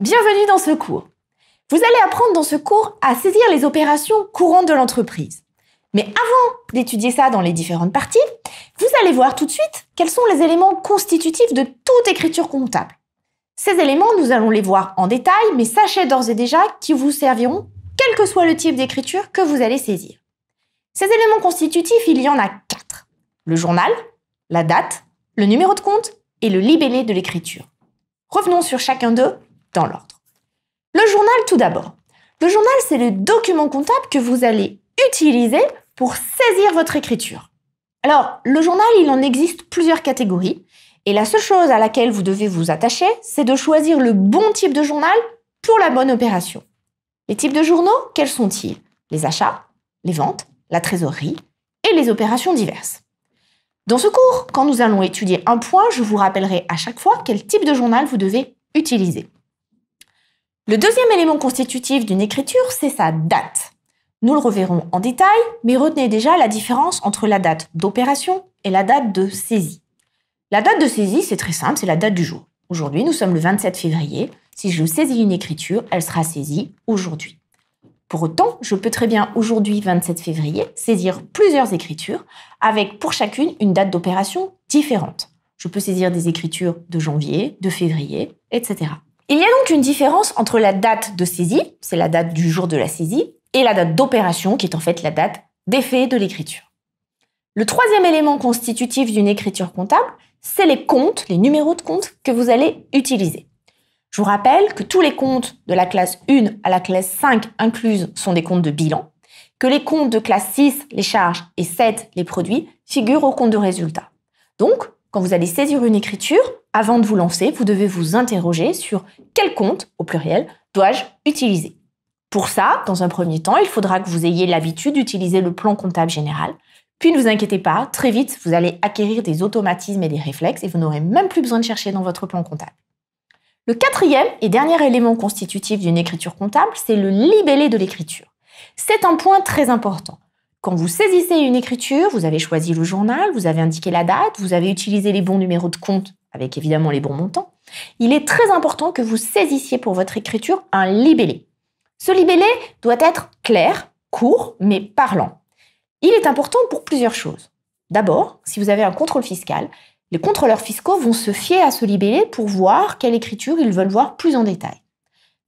Bienvenue dans ce cours. Vous allez apprendre dans ce cours à saisir les opérations courantes de l'entreprise. Mais avant d'étudier ça dans les différentes parties, vous allez voir tout de suite quels sont les éléments constitutifs de toute écriture comptable. Ces éléments, nous allons les voir en détail, mais sachez d'ores et déjà qu'ils vous serviront quel que soit le type d'écriture que vous allez saisir. Ces éléments constitutifs, il y en a 4. Le journal, la date, le numéro de compte et le libellé de l'écriture. Revenons sur chacun d'eux dans l'ordre. Le journal tout d'abord. Le journal, c'est le document comptable que vous allez utiliser pour saisir votre écriture. Alors, le journal, il en existe plusieurs catégories et la seule chose à laquelle vous devez vous attacher, c'est de choisir le bon type de journal pour la bonne opération. Les types de journaux, quels sont-ils? Les achats, les ventes, la trésorerie et les opérations diverses. Dans ce cours, quand nous allons étudier un point, je vous rappellerai à chaque fois quel type de journal vous devez utiliser. Le deuxième élément constitutif d'une écriture, c'est sa date. Nous le reverrons en détail, mais retenez déjà la différence entre la date d'opération et la date de saisie. La date de saisie, c'est très simple, c'est la date du jour. Aujourd'hui, nous sommes le 27 février. Si je saisis une écriture, elle sera saisie aujourd'hui. Pour autant, je peux très bien aujourd'hui, 27 février, saisir plusieurs écritures avec pour chacune une date d'opération différente. Je peux saisir des écritures de janvier, de février, etc. Il y a donc une différence entre la date de saisie, c'est la date du jour de la saisie, et la date d'opération, qui est en fait la date d'effet de l'écriture. Le troisième élément constitutif d'une écriture comptable, c'est les comptes, les numéros de compte que vous allez utiliser. Je vous rappelle que tous les comptes de la classe 1 à la classe 5 incluses sont des comptes de bilan, que les comptes de classe 6, les charges, et 7, les produits, figurent au compte de résultat. Donc, quand vous allez saisir une écriture, avant de vous lancer, vous devez vous interroger sur quel compte, au pluriel, dois-je utiliser. Pour ça, dans un premier temps, il faudra que vous ayez l'habitude d'utiliser le plan comptable général. Puis ne vous inquiétez pas, très vite, vous allez acquérir des automatismes et des réflexes et vous n'aurez même plus besoin de chercher dans votre plan comptable. Le quatrième et dernier élément constitutif d'une écriture comptable, c'est le libellé de l'écriture. C'est un point très important. Quand vous saisissez une écriture, vous avez choisi le journal, vous avez indiqué la date, vous avez utilisé les bons numéros de compte avec évidemment les bons montants. Il est très important que vous saisissiez pour votre écriture un libellé. Ce libellé doit être clair, court, mais parlant. Il est important pour plusieurs choses. D'abord, si vous avez un contrôle fiscal, les contrôleurs fiscaux vont se fier à ce libellé pour voir quelle écriture ils veulent voir plus en détail.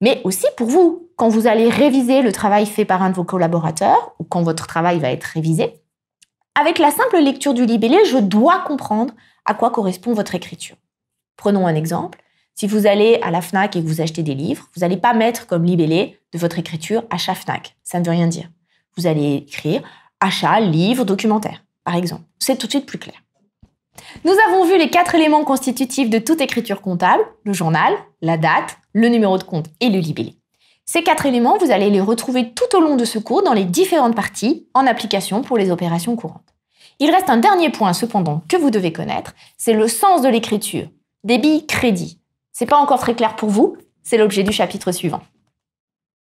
Mais aussi pour vous, quand vous allez réviser le travail fait par un de vos collaborateurs, ou quand votre travail va être révisé, avec la simple lecture du libellé, je dois comprendre à quoi correspond votre écriture. Prenons un exemple. Si vous allez à la Fnac et que vous achetez des livres, vous n'allez pas mettre comme libellé de votre écriture achat Fnac. Ça ne veut rien dire. Vous allez écrire achat, livre, documentaire, par exemple. C'est tout de suite plus clair. Nous avons vu les 4 éléments constitutifs de toute écriture comptable, le journal, la date, le numéro de compte et le libellé. Ces 4 éléments, vous allez les retrouver tout au long de ce cours dans les différentes parties en application pour les opérations courantes. Il reste un dernier point cependant que vous devez connaître, c'est le sens de l'écriture. Débit, crédit. C'est pas encore très clair pour vous, c'est l'objet du chapitre suivant.